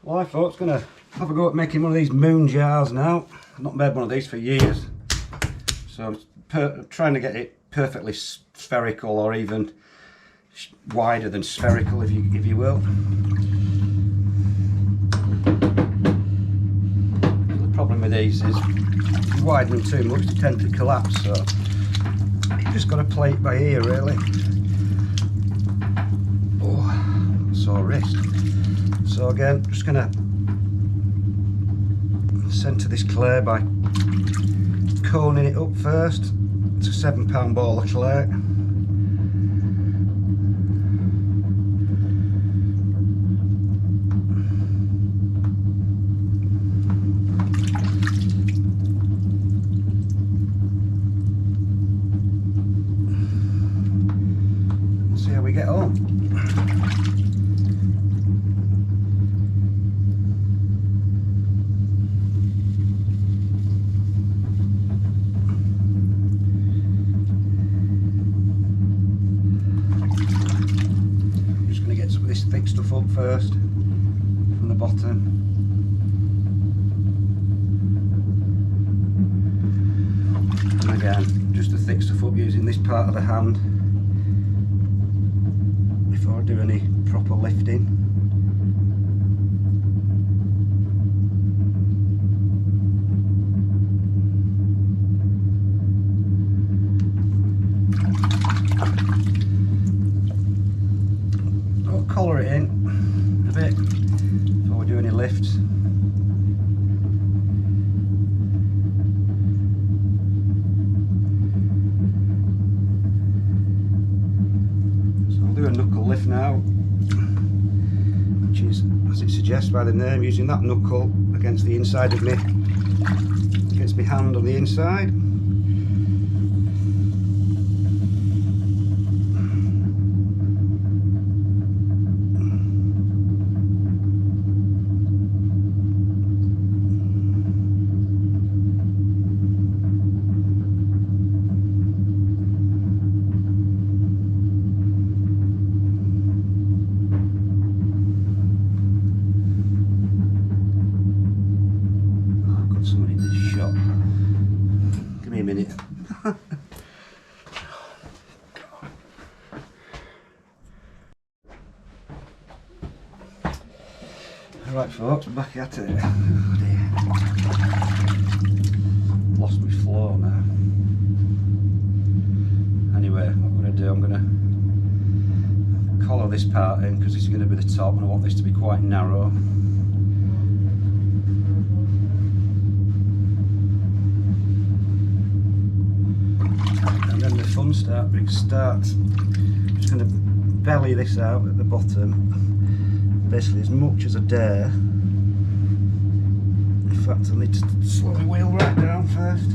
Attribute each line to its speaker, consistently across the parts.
Speaker 1: Well, I thought I was going to have a go at making one of these moon jars now. I've not made one of these for years, so I'm trying to get it perfectly spherical, or even wider than spherical, if you will. The problem with these is if you widen them too much, they tend to collapse, so you just got to play it by ear, really. Oh, sore wrist. So again, just going to centre this clay by coning it up first. It's a £7 ball of clay. See how we get on. Thick stuff up first from the bottom. And again, just the thick stuff up using this part of the hand before I do any proper lifting. Collar it in a bit before we do any lifts. So I'll do a knuckle lift now, which is, as it suggests by the name, using that knuckle against the inside of me, against my hand on the inside. Give me a minute. Alright folks, back at it. Oh dear. Lost my flow now. Anyway, what I'm going to do, I'm going to collar this part in because this is going to be the top, and I want this to be quite narrow. Fun starts. I'm just going to belly this out at the bottom, basically as much as I dare. In fact, I need to slow the wheel right down first.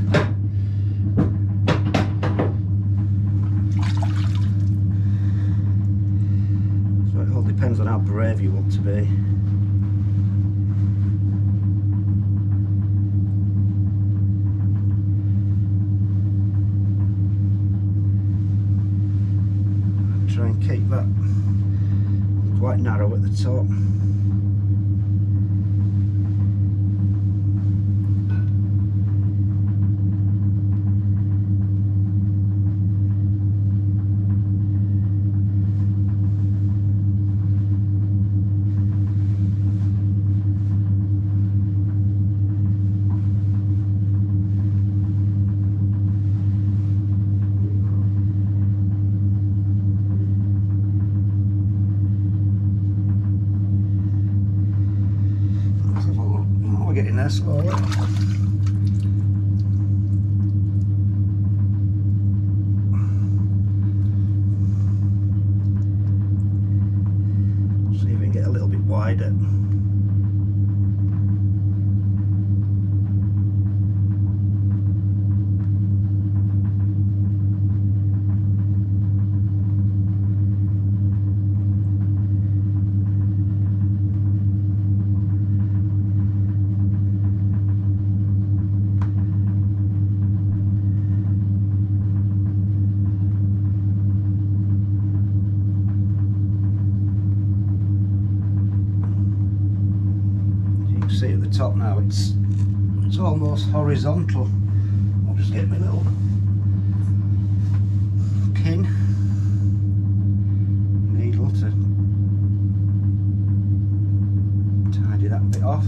Speaker 1: So it all depends on how brave you want to be. Try and keep that quite narrow at the top. Getting there slowly. See if we can get a little bit wider. see at the top now, it's almost horizontal. I'll just get my little pin needle to tidy that bit off.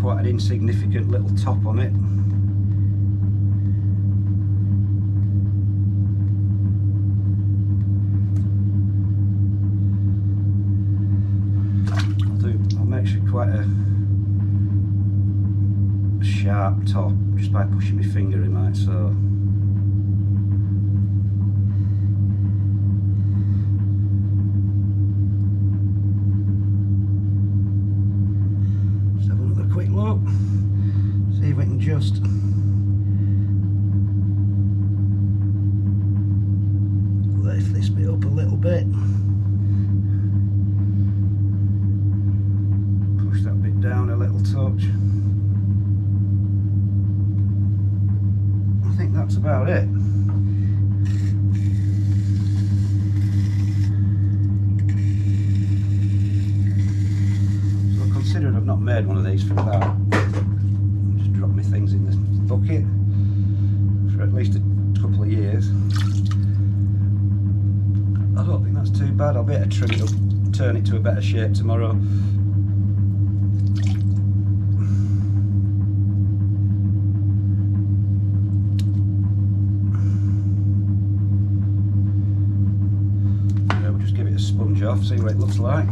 Speaker 1: Quite an insignificant little top on it. I'll make sure quite a sharp top just by pushing my finger in like so. Quick look, see if we can just lift this bit up a little bit, push that bit down a little touch. I think that's about it. Considering I've not made one of these for about, just drop my things in this bucket for at least a couple of years, I don't think that's too bad. I'll be able to trim it up, turn it to a better shape tomorrow. Yeah, we'll just give it a sponge off, see what it looks like.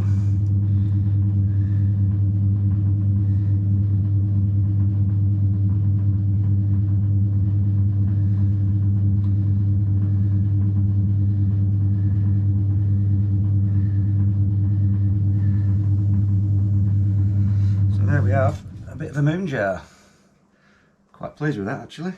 Speaker 1: There we have a bit of a moon jar. Quite pleased with that actually.